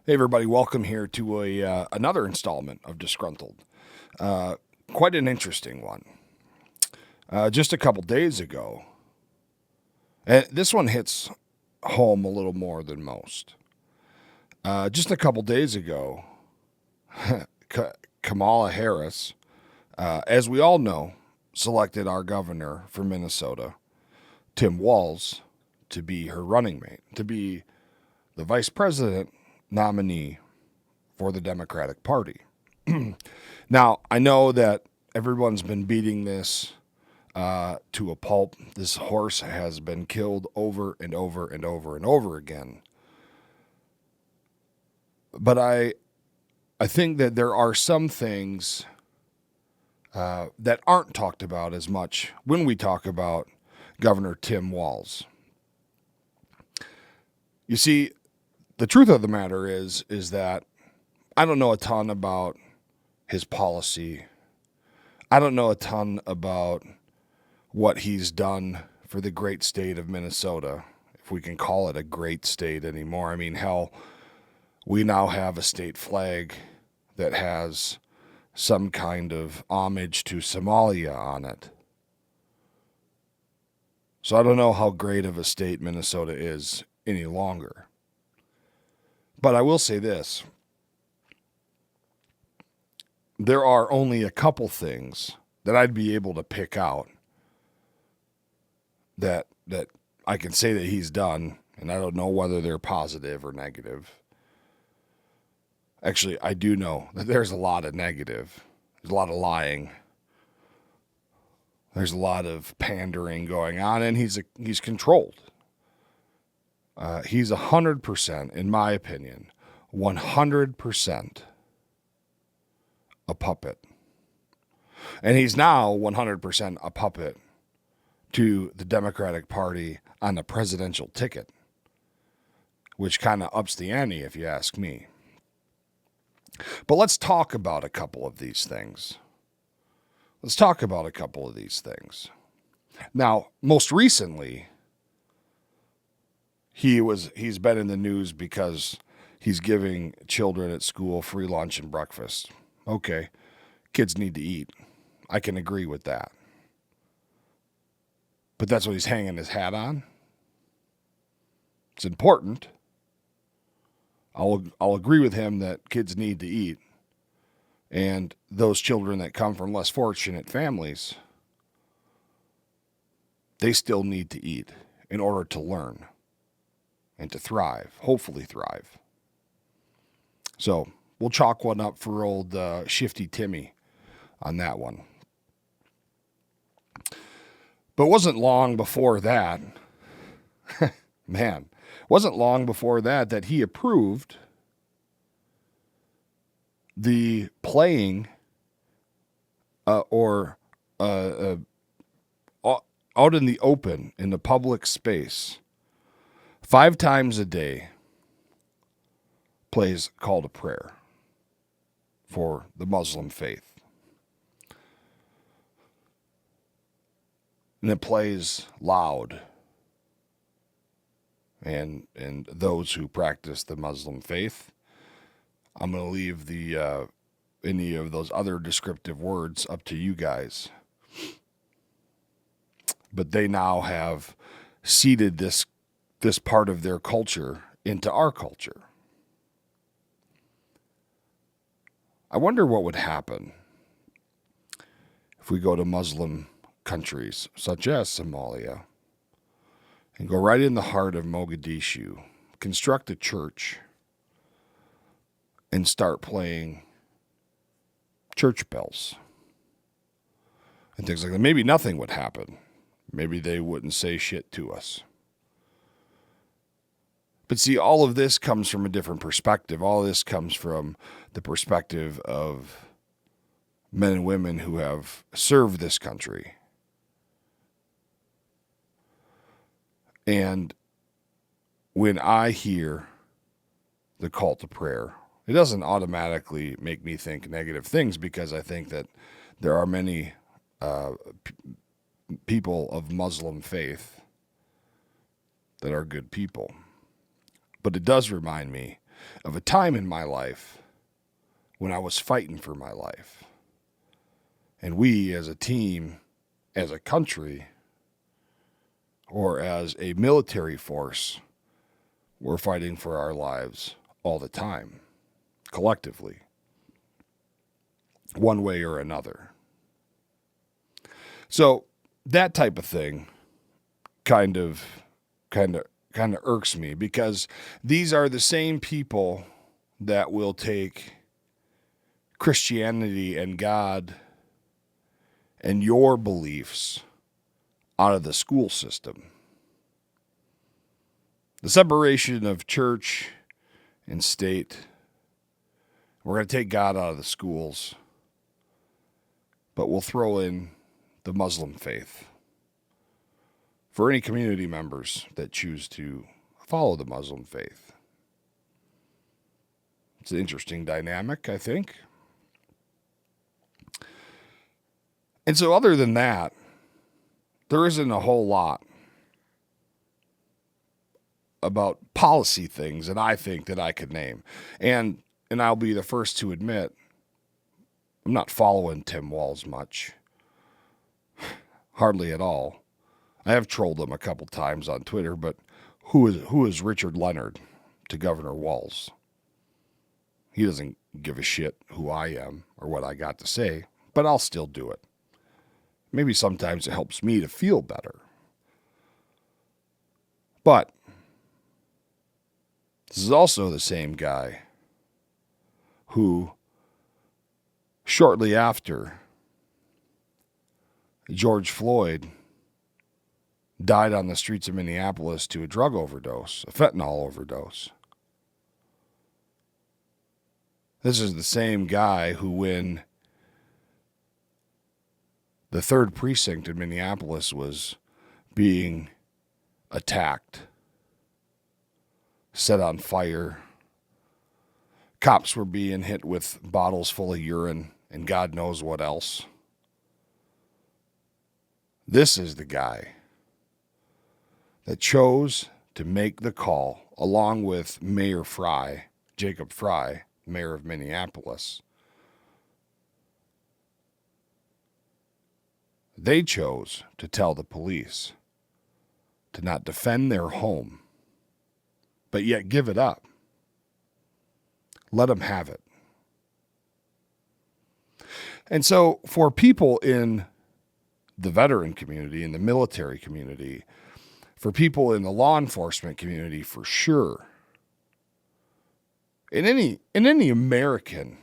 Hey everybody, welcome here to another installment of Disgruntled. Quite an interesting one. Just a couple days ago, and this one hits home a little more than most. Just a couple days ago, Kamala Harris, as we all know, selected our governor for Minnesota, Tim Walz, to be her running mate, to be the vice president nominee for the Democratic Party. Now, I know that everyone's been beating this to a pulp. This horse has been killed over and over and over and over again. But I think that there are some things that aren't talked about as much when we talk about Governor Tim Walz. You see, the truth of the matter is that I don't know a ton about his policy. I don't know a ton about what he's done for the great state of Minnesota, if we can call it a great state anymore. I mean, hell, we now have a state flag that has some kind of homage to Somalia on it. So I don't know how great of a state Minnesota is any longer. But I will say this. There are only a couple things that I'd be able to pick out that I can say that he's done, and I don't know whether they're positive or negative. Actually, I do know that there's a lot of negative. There's a lot of lying. There's a lot of pandering going on, and he's controlled. He's 100%, in my opinion, 100% a puppet. And he's now 100% a puppet to the Democratic Party on the presidential ticket, which kind of ups the ante, if you ask me. But let's talk about a couple of these things. Now, most recently, he's been in the news because he's giving children at school free lunch and breakfast. Okay, kids need to eat. I can agree with that. But that's what he's hanging his hat on. It's important. I'll agree with him that kids need to eat. And those children that come from less fortunate families, they still need to eat in order to learn and to thrive, hopefully thrive. So we'll chalk one up for old Shifty Timmy on that one. But it wasn't long before that, that he approved the playing out in the open, in the public space, 5 times a day, plays Call to Prayer for the Muslim faith. And it plays loud. And those who practice the Muslim faith, I'm going to leave the any of those other descriptive words up to you guys. But they now have seeded this part of their culture into our culture. I wonder what would happen if we go to Muslim countries such as Somalia and go right in the heart of Mogadishu, construct a church, and start playing church bells and things like that. Maybe nothing would happen. Maybe they wouldn't say shit to us. But see, all of this comes from a different perspective. All of this comes from the perspective of men and women who have served this country. And when I hear the call to prayer, it doesn't automatically make me think negative things, because I think that there are many people of Muslim faith that are good people. But it does remind me of a time in my life when I was fighting for my life. And we as a team, as a country, or as a military force, we're fighting for our lives all the time, collectively, one way or another. So that type of thing kind of irks me, because these are the same people that will take Christianity and God and your beliefs out of the school system. The separation of church and state. We're going to take God out of the schools, but we'll throw in the Muslim faith for any community members that choose to follow the Muslim faith. It's an interesting dynamic, I think. And so other than that, there isn't a whole lot about policy things that I think that I could name. And I'll be the first to admit, I'm not following Tim Walz much. Hardly at all. I have trolled him a couple times on Twitter, but who is Richard Leonard to Governor Walz? He doesn't give a shit who I am or what I got to say, but I'll still do it. Maybe sometimes it helps me to feel better. But this is also the same guy who, shortly after George Floyd died on the streets of Minneapolis to a drug overdose, a fentanyl overdose. This is the same guy who, when the 3rd precinct in Minneapolis was being attacked, set on fire, cops were being hit with bottles full of urine and God knows what else. This is the guy that chose to make the call, along with Mayor Fry, Jacob Fry, mayor of Minneapolis. They chose to tell the police to not defend their home, but yet give it up. Let them have it. And so for people in the veteran community, in the military community, for people in the law enforcement community, for sure, in any American,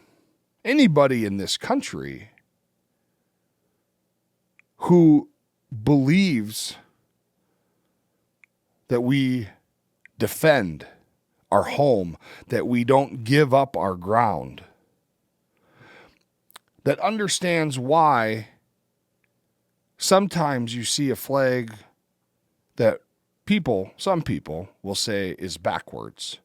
anybody in this country who believes that we defend our home, that we don't give up our ground, that understands why sometimes you see a flag that some people will say is backwards.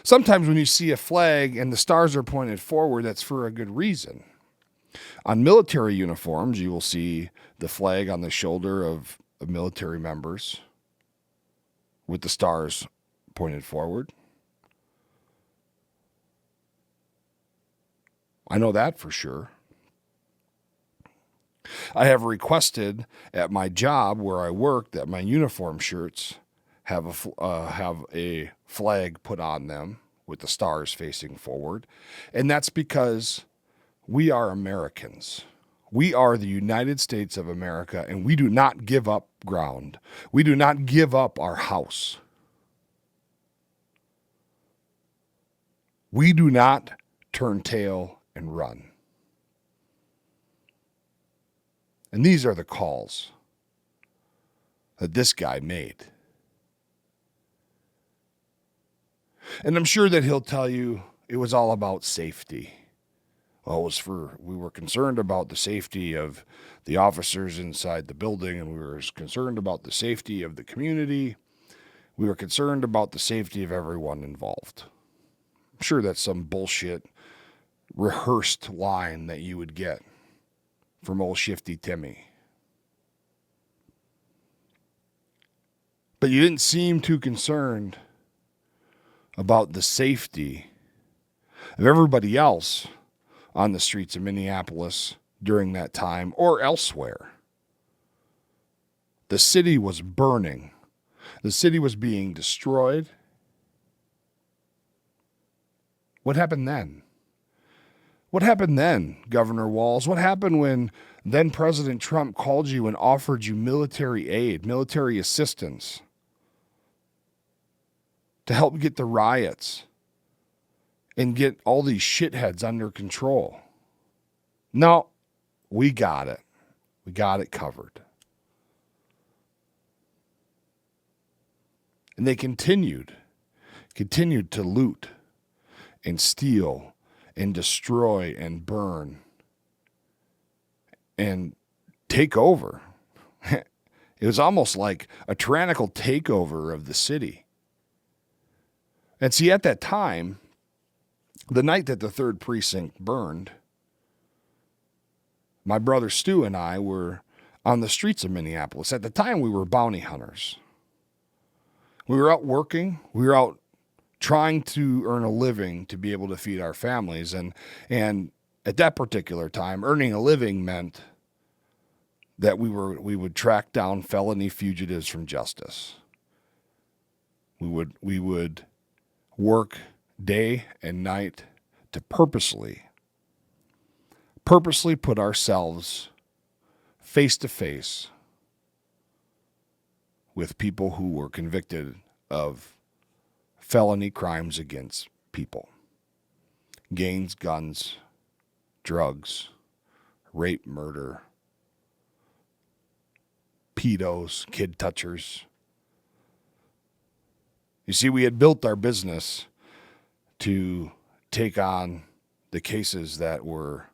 Sometimes when you see a flag and the stars are pointed forward, that's for a good reason. On military uniforms, you will see the flag on the shoulder of military members with the stars pointed forward. I know that for sure. I have requested at my job where I work that my uniform shirts have a flag put on them with the stars facing forward. And that's because we are Americans. We are the United States of America, and we do not give up ground. We do not give up our house. We do not turn tail and run. And these are the calls that this guy made. And I'm sure that he'll tell you it was all about safety. Well, we were concerned about the safety of the officers inside the building, and we were concerned about the safety of the community. We were concerned about the safety of everyone involved. I'm sure that's some bullshit rehearsed line that you would get from old Shifty Timmy. But you didn't seem too concerned about the safety of everybody else on the streets of Minneapolis during that time or elsewhere. The city was burning. The city was being destroyed. What happened then? What happened then, Governor Walz? What happened when then President Trump called you and offered you military aid, military assistance to help get the riots and get all these shitheads under control? No, we got it. We got it covered. And they continued to loot and steal and destroy and burn and take over. It was almost like a tyrannical takeover of the city. And see, at that time, the night that the 3rd Precinct burned, my brother Stu and I were on the streets of Minneapolis. At the time, we were bounty hunters. We were out working. We were out trying to earn a living to be able to feed our families. And at that particular time, earning a living meant that we would track down felony fugitives from justice. We would work day and night to purposely put ourselves face to face with people who were convicted of felony crimes against people. Gangs, guns, drugs, rape, murder, pedos, kid touchers. You see, we had built our business to take on the cases that were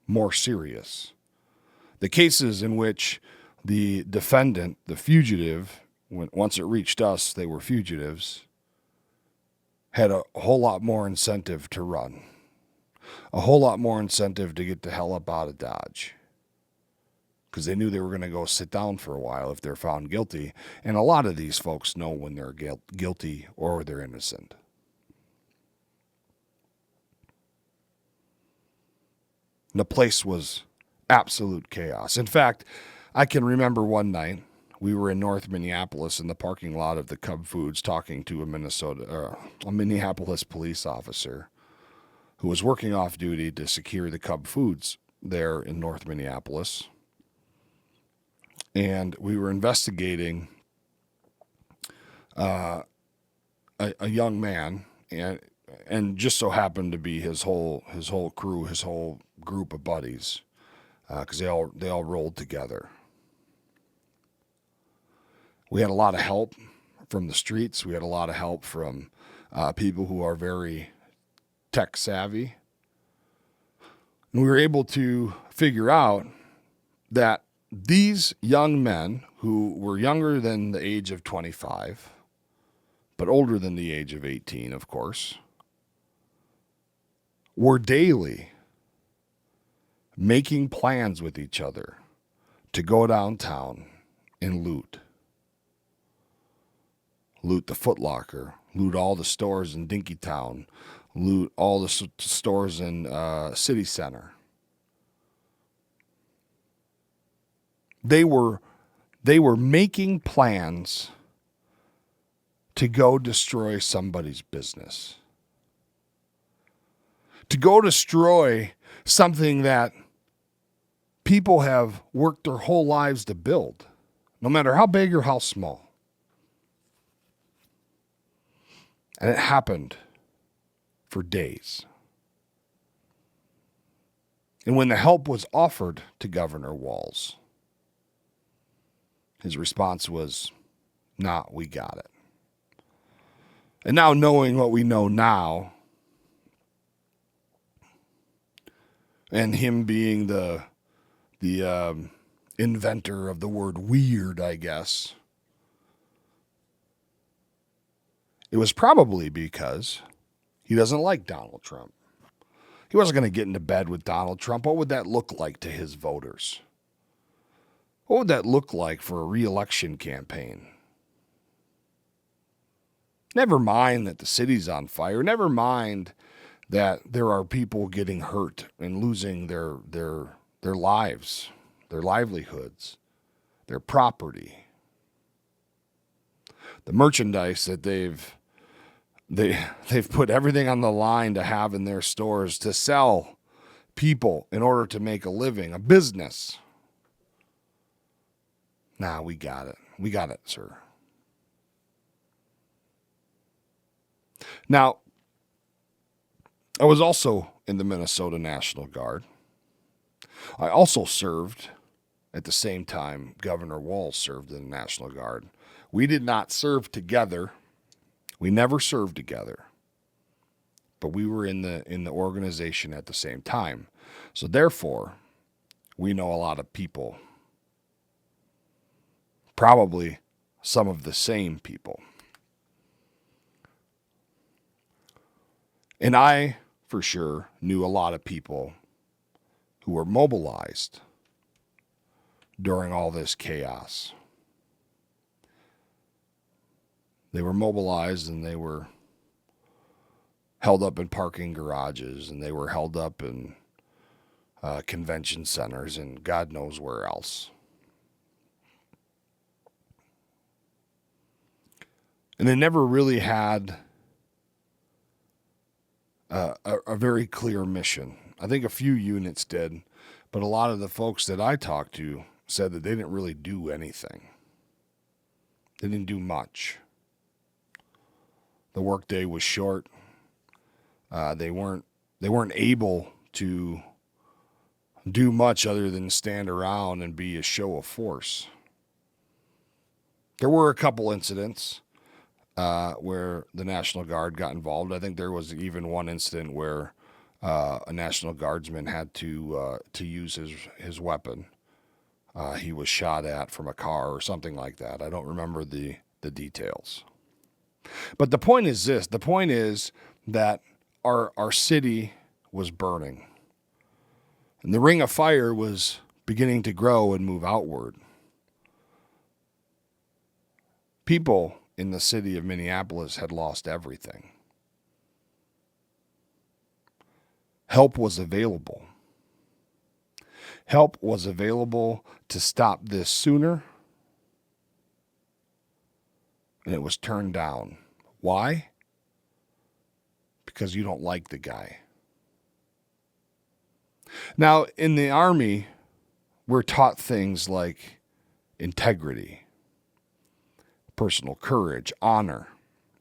more serious. The cases in which the defendant, the fugitive, once it reached us, they were fugitives, had a whole lot more incentive to run, a whole lot more incentive to get the hell up out of Dodge, because they knew they were going to go sit down for a while if they're found guilty. And a lot of these folks know when they're guilty or they're innocent. The place was absolute chaos. In fact, I can remember one night we were in North Minneapolis in the parking lot of the Cub Foods talking to a Minneapolis police officer who was working off duty to secure the Cub Foods there in North Minneapolis. And we were investigating a young man, and just so happened to be his whole crew, his whole group of buddies, because they all rolled together. We had a lot of help from the streets. We had a lot of help from people who are very tech savvy. And we were able to figure out that these young men, who were younger than the age of 25, but older than the age of 18, of course, were daily making plans with each other to go downtown and loot the Foot Locker, loot all the stores in Dinkytown, loot all the stores in City Center. They were making plans to go destroy somebody's business, to go destroy something that people have worked their whole lives to build, no matter how big or how small. And it happened for days. And when the help was offered to Governor Walz, his response was, "Nah, we got it." And now, knowing what we know now, and him being the inventor of the word weird, I guess, it was probably because he doesn't like Donald Trump. He wasn't going to get into bed with Donald Trump. What would that look like to his voters? What would that look like for a re-election campaign? Never mind that the city's on fire. Never mind that there are people getting hurt and losing their lives, their livelihoods, their property. The merchandise that they've put everything on the line to have in their stores to sell people in order to make a living, a business. Nah, we got it. We got it, sir. Now, I was also in the Minnesota National Guard. I also served at the same time Governor Walz served in the National Guard. We did not serve together. We never served together. But we were in the organization at the same time. So therefore, we know a lot of people. Probably some of the same people. And I, for sure, knew a lot of people who were mobilized during all this chaos. They were mobilized and they were held up in parking garages and they were held up in convention centers and God knows where else. And they never really had a very clear mission. I think a few units did, but a lot of the folks that I talked to said that they didn't really do anything. They didn't do much. The workday was short. They weren't able to do much other than stand around and be a show of force. There were a couple incidents where the National Guard got involved. I think there was even one incident where a National Guardsman had to use his weapon. He was shot at from a car or something like that. I don't remember the details. But the point is this. The point is that our city was burning. And the ring of fire was beginning to grow and move outward. People in the city of Minneapolis had lost everything. Help was available. Help was available to stop this sooner, and it was turned down. Why? Because you don't like the guy. Now, in the Army, we're taught things like integrity, personal courage, honor,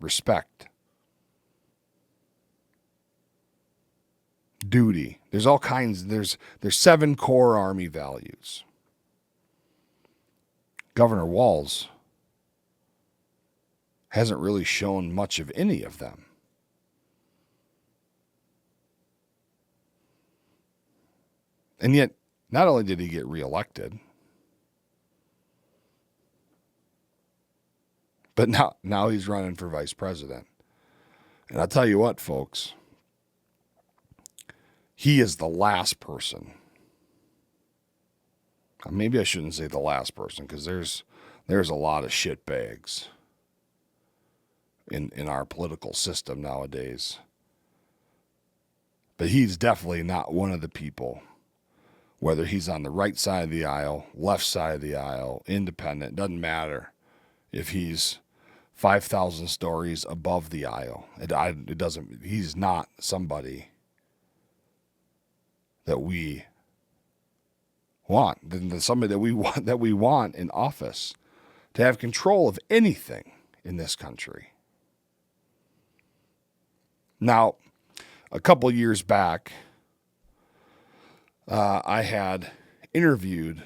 respect, duty. There's all kinds. There's 7 core Army values. Governor Walz hasn't really shown much of any of them. And yet, not only did he get reelected, but now he's running for vice president. And I'll tell you what, folks, he is the last person. Maybe I shouldn't say the last person, because there's a lot of shitbags in our political system nowadays. But he's definitely not one of the people, whether he's on the right side of the aisle, left side of the aisle, independent, doesn't matter if he's 5,000 stories above the aisle. It doesn't. He's not somebody that we want. Somebody that we want in office to have control of anything in this country. Now, a couple years back, I had interviewed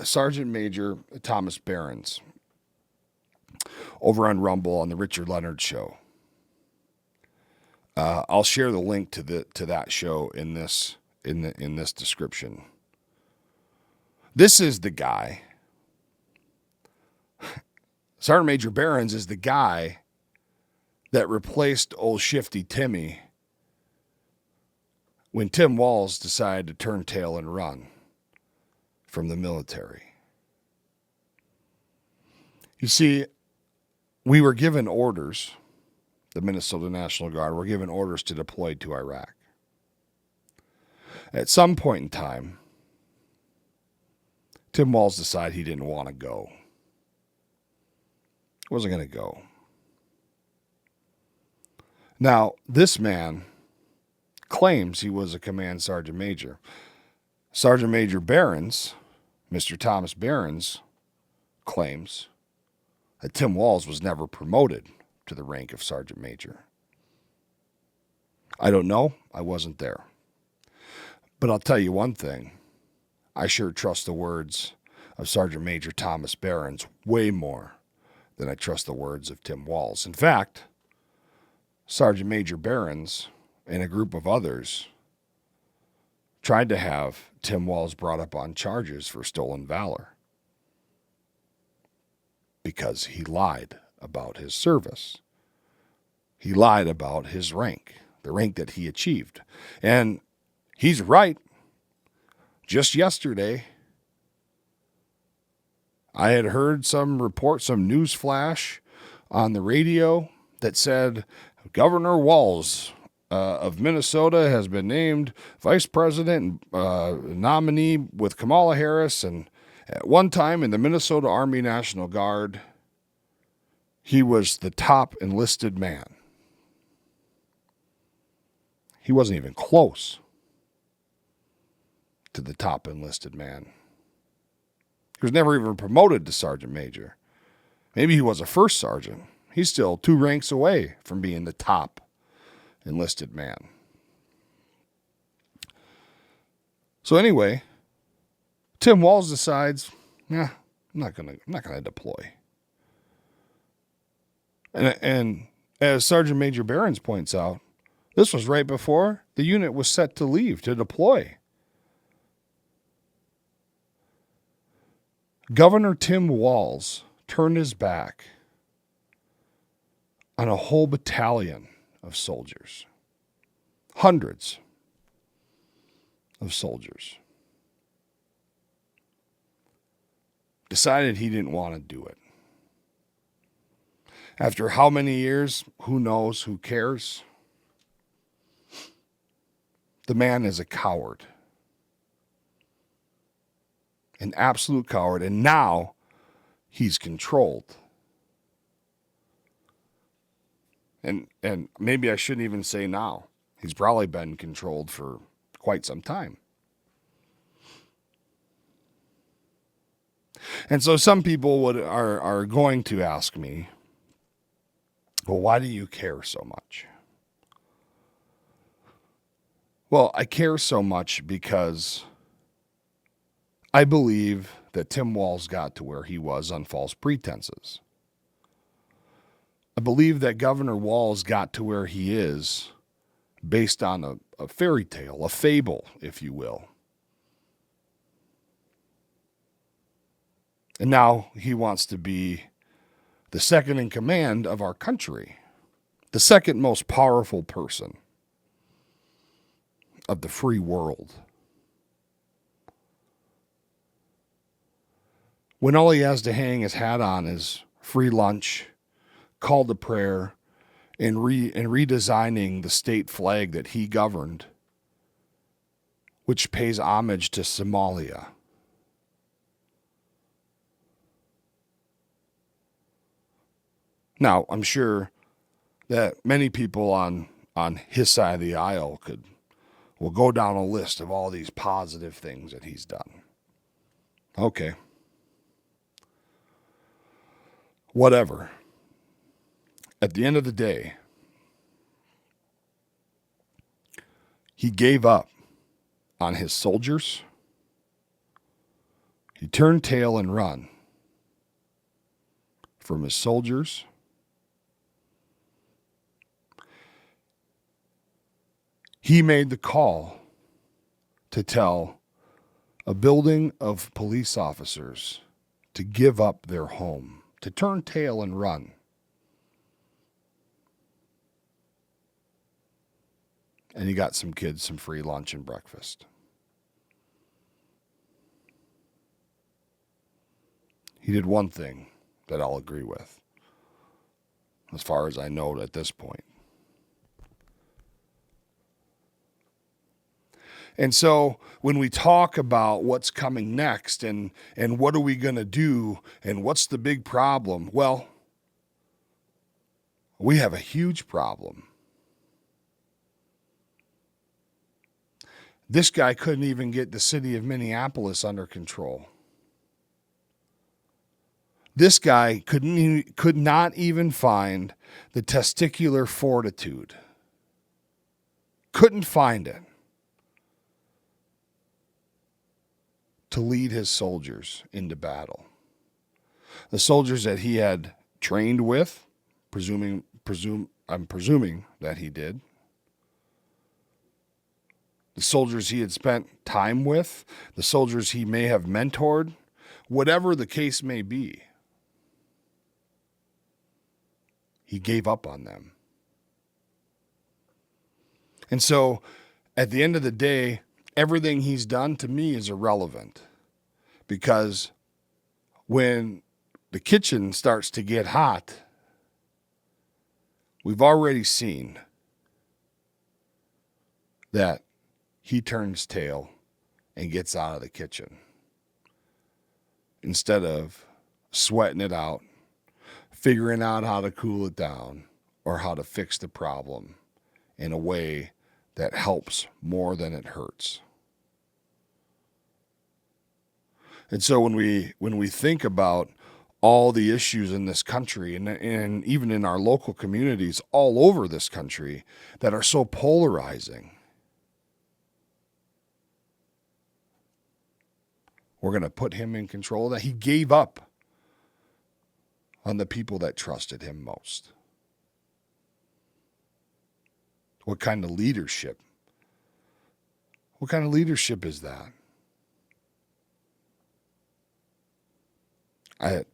Sergeant Major Thomas Behrens over on Rumble on the Richard Leonard Show. I'll share the link to that show in this description. This is the guy. Sergeant Major Behrens is the guy that replaced old Shifty Timmy when Tim Walz decided to turn tail and run from the military. You see, we were given orders the Minnesota National Guard, were given orders to deploy to Iraq. At some point in time, Tim Walz decided he didn't want to go. Wasn't going to go. Now, this man claims he was a command sergeant major. Sergeant Major Behrens, Mr. Thomas Behrens, claims that Tim Walz was never promoted to the rank of sergeant major. I don't know. I wasn't there. But I'll tell you one thing. I sure trust the words of Sergeant Major Thomas Behrens way more than I trust the words of Tim Walz. In fact, Sergeant Major Behrens and a group of others tried to have Tim Walz brought up on charges for stolen valor because he lied about his service. He lied about his rank, the rank that he achieved. And he's right. Just yesterday, I had heard some report, some news flash on the radio that said Governor Walz of Minnesota has been named vice president nominee with Kamala Harris. And at one time in the Minnesota Army National Guard, he was the top enlisted man. He wasn't even close to the top enlisted man. He was never even promoted to sergeant major. Maybe he was a first sergeant. He's still 2 ranks away from being the top enlisted man. So anyway, Tim Walz decides, I'm not gonna deploy. And as Sergeant Major Behrens points out, this was right before the unit was set to leave, to deploy. Governor Tim Walz turned his back on a whole battalion of soldiers. Hundreds of soldiers. Decided he didn't want to do it. After how many years? Who knows? Who cares? The man is a coward. An absolute coward. And now he's controlled. And maybe I shouldn't even say now. He's probably been controlled for quite some time. And so some people are going to ask me, well, why do you care so much? Well, I care so much because I believe that Tim Walz got to where he was on false pretenses. I believe that Governor Walz got to where he is based on a fairy tale, a fable, if you will. And now he wants to be the second in command of our country, the second most powerful person of the free world. When all he has to hang his hat on is free lunch, call to prayer, and redesigning the state flag that he governed, which pays homage to Somalia. Now, I'm sure that many people on his side of the aisle will go down a list of all these positive things that he's done. Okay. Whatever. At the end of the day, he gave up on his soldiers. He turned tail and run from his soldiers. He made the call to tell a building of police officers to give up their home, to turn tail and run. And he got some kids some free lunch and breakfast. He did one thing that I'll agree with. as far as I know at this point. And so when we talk about what's coming next and what are we going to do and what's the big problem, well, we have a huge problem. This guy couldn't even get the city of Minneapolis under control. This guy could not even find the testicular fortitude. Couldn't find it to lead his soldiers into battle. The soldiers that he had trained with, I'm presuming that he did. The soldiers he had spent time with, the soldiers he may have mentored, whatever the case may be, he gave up on them. And so, at the end of the day, everything he's done to me is irrelevant, because when the kitchen starts to get hot, we've already seen that he turns tail and gets out of the kitchen instead of sweating it out, figuring out how to cool it down or how to fix the problem in a way that helps more than it hurts. And so when we think about all the issues in this country and even in our local communities all over this country that are so polarizing, we're going to put him in control of that. He gave up on the people that trusted him most. What kind of leadership? What kind of leadership is that?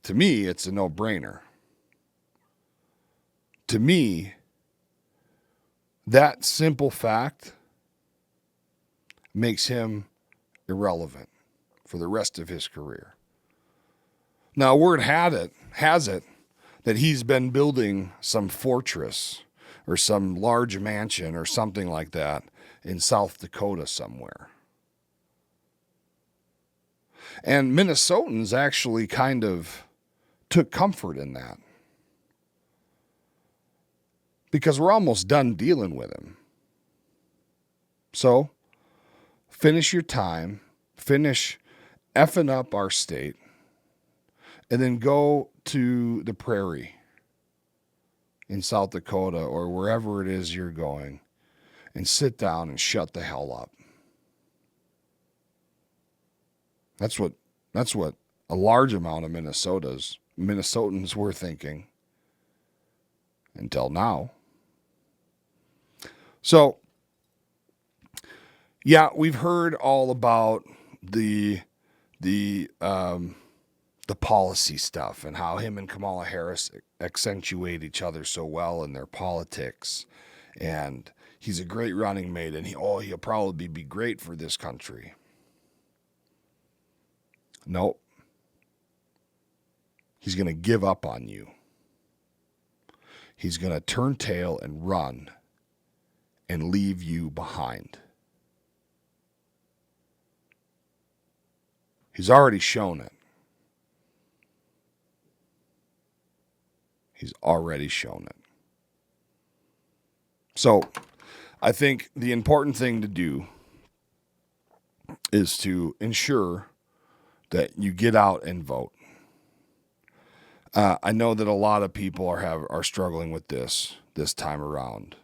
To me, it's a no-brainer. To me, that simple fact makes him irrelevant for the rest of his career. Now, word has it that he's been building some fortress or some large mansion or something like that in South Dakota somewhere. And Minnesotans actually kind of took comfort in that, because we're almost done dealing with him. So, finish your time, finish effing up our state, and then go to the prairie in South Dakota or wherever it is you're going and sit down and shut the hell up. That's what a large amount of Minnesotans were thinking until now. So, yeah, we've heard all about the policy stuff and how him and Kamala Harris accentuate each other so well in their politics. And he's a great running mate, and he'll probably be great for this country. Nope. He's going to give up on you. He's going to turn tail and run and leave you behind. He's already shown it. He's already shown it. So, I think the important thing to do is to ensure that you get out and vote. I know that a lot of people are struggling with this time around.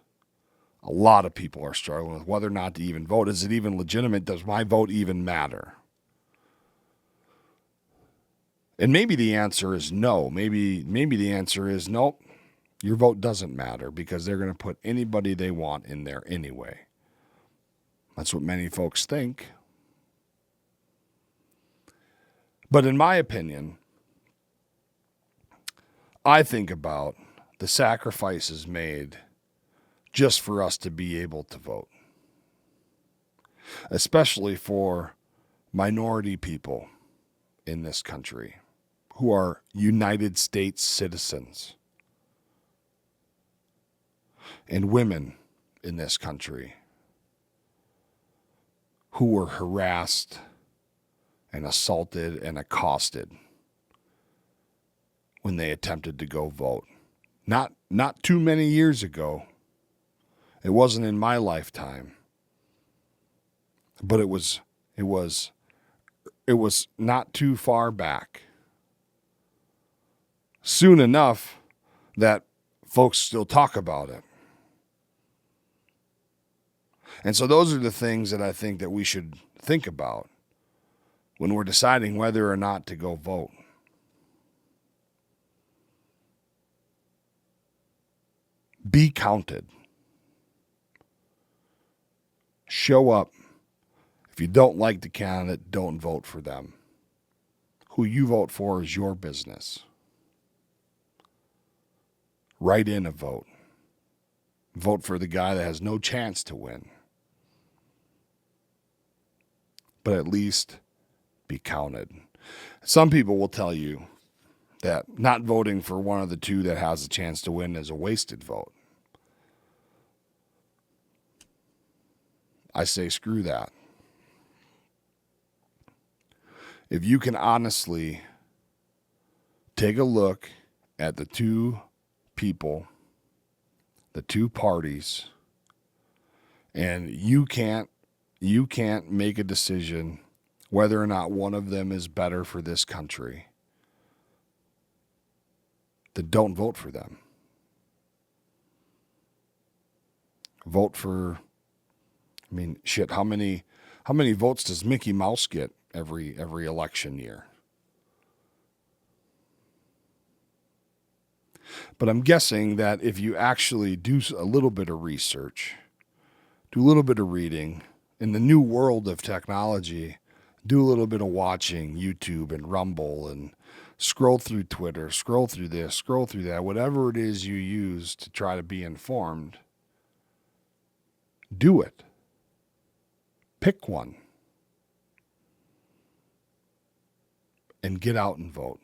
A lot of people are struggling with whether or not to even vote. Is it even legitimate? Does my vote even matter? And maybe the answer is no. Maybe the answer is nope. Your vote doesn't matter because they're going to put anybody they want in there anyway. That's what many folks think. But in my opinion, I think about the sacrifices made just for us to be able to vote, especially for minority people in this country who are United States citizens. and women in this country who were harassed and assaulted and accosted when they attempted to go vote. Not too many years ago. It wasn't in my lifetime. But it was not too far back. Soon enough that folks still talk about it. And so those are the things that I think that we should think about when we're deciding whether or not to go vote. Be counted. Show up. If you don't like the candidate, don't vote for them. Who you vote for is your business. Write in a vote. Vote for the guy that has no chance to win. But at least be counted. Some people will tell you that not voting for one of the two that has a chance to win is a wasted vote. I say screw that. If you can honestly take a look at the two people, the two parties, and you can't make a decision whether or not one of them is better for this country, then don't vote for them. Vote for, shit, how many votes does Mickey Mouse get every election year? But I'm guessing that if you actually do a little bit of research, do a little bit of reading, in the new world of technology, do a little bit of watching YouTube and Rumble and scroll through Twitter, scroll through this, scroll through that, whatever it is you use to try to be informed, do it. Pick one. And get out and vote.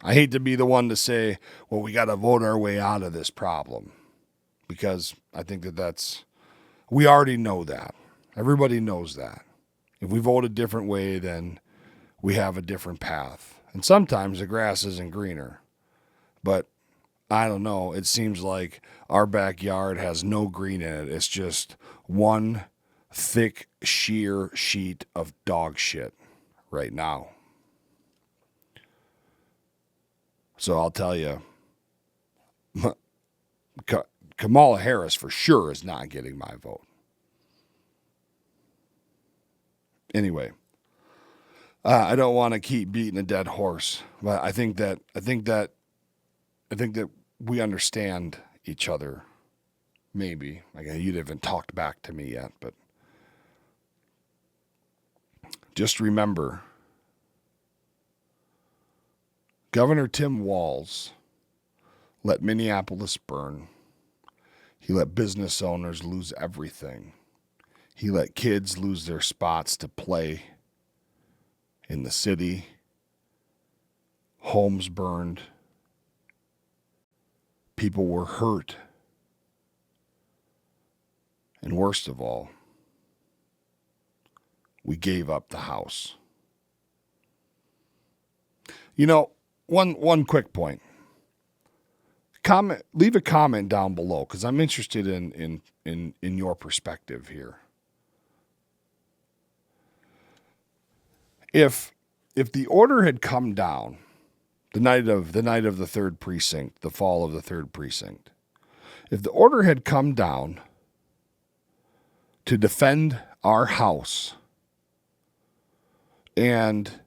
I hate to be the one to say, well, we got to vote our way out of this problem. Because I think we already know that. Everybody knows that. If we vote a different way, then we have a different path. And sometimes the grass isn't greener. But I don't know. It seems like our backyard has no green in it. It's just one thick, sheer sheet of dog shit right now. So I'll tell you, Kamala Harris for sure is not getting my vote. Anyway, I don't want to keep beating a dead horse, but I think that we understand each other. Maybe you haven't talked back to me yet, but just remember, Governor Tim Walz let Minneapolis burn. He let business owners lose everything. He let kids lose their spots to play in the city. Homes burned. People were hurt. And worst of all, we gave up the house. One quick point. Leave a comment down below because I'm interested in your perspective here. If the order had come down the night of the third precinct, the fall of the third precinct, if the order had come down to defend our house and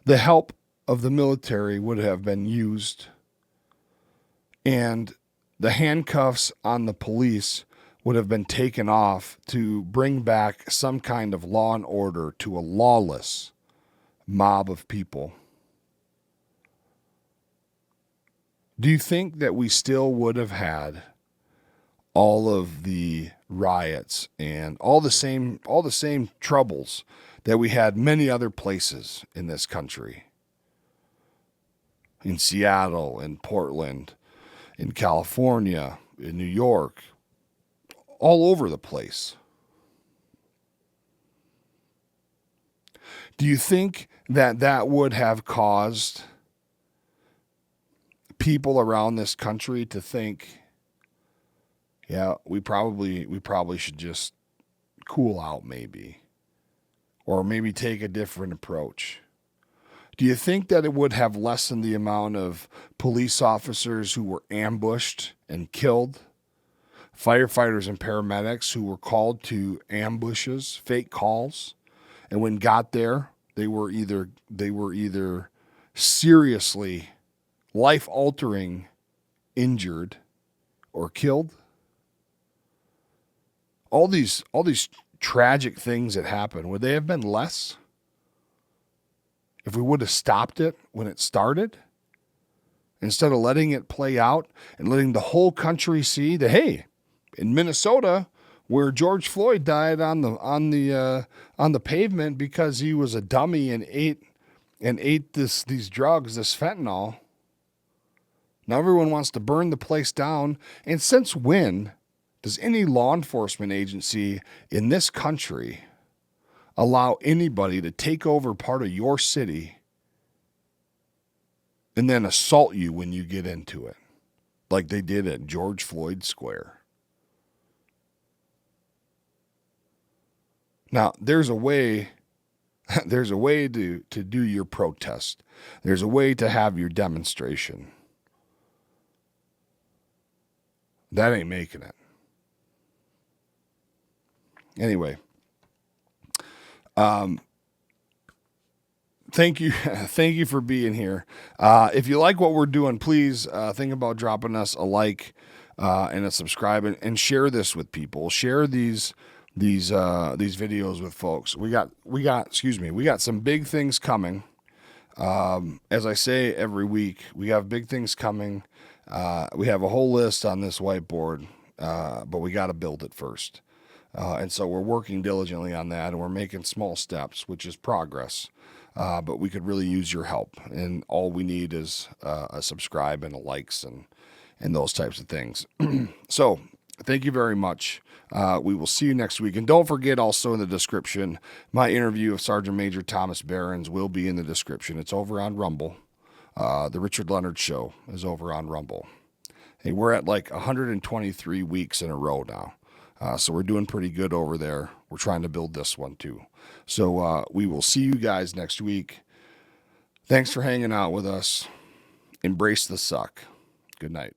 the help of the military would have been used and the handcuffs on the police would have been taken off to bring back some kind of law and order to a lawless mob of people, do you think that we still would have had all of the riots and all the same troubles that we had many other places in this country? In Seattle, in Portland, in California, in New York, all over the place. Do you think that that would have caused people around this country to think, yeah, we probably should just cool out maybe, or maybe take a different approach? Do you think that it would have lessened the amount of police officers who were ambushed and killed, firefighters and paramedics who were called to ambushes, fake calls, and when got there, they were either seriously life-altering injured or killed? All these tragic things that happen, would they have been less if we would have stopped it when it started, instead of letting it play out and letting the whole country see that, hey, in Minnesota, where George Floyd died on the pavement because he was a dummy and ate these drugs, this fentanyl. Now everyone wants to burn the place down. And since when does any law enforcement agency in this country allow anybody to take over part of your city and then assault you when you get into it, like they did at George Floyd Square? Now, there's a way to do your protest. There's a way to have your demonstration. That ain't making it. Anyway, thank you for being here. If you like what we're doing, please think about dropping us a like and a subscribe, and share this with people. Share these videos with folks. We got some big things coming. As I say every week, we have big things coming. We have a whole list on this whiteboard, but we got to build it first. And so we're working diligently on that, and we're making small steps, which is progress. But we could really use your help, and all we need is a subscribe and a likes and those types of things. So thank you very much. We will see you next week. And don't forget, also in the description, my interview of Sergeant Major Thomas Behrens will be in the description. It's over on Rumble. The Richard Leonard Show is over on Rumble. Hey, we're at like 123 weeks in a row now. So we're doing pretty good over there. We're trying to build this one too. So we will see you guys next week. Thanks for hanging out with us. Embrace the suck. Good night.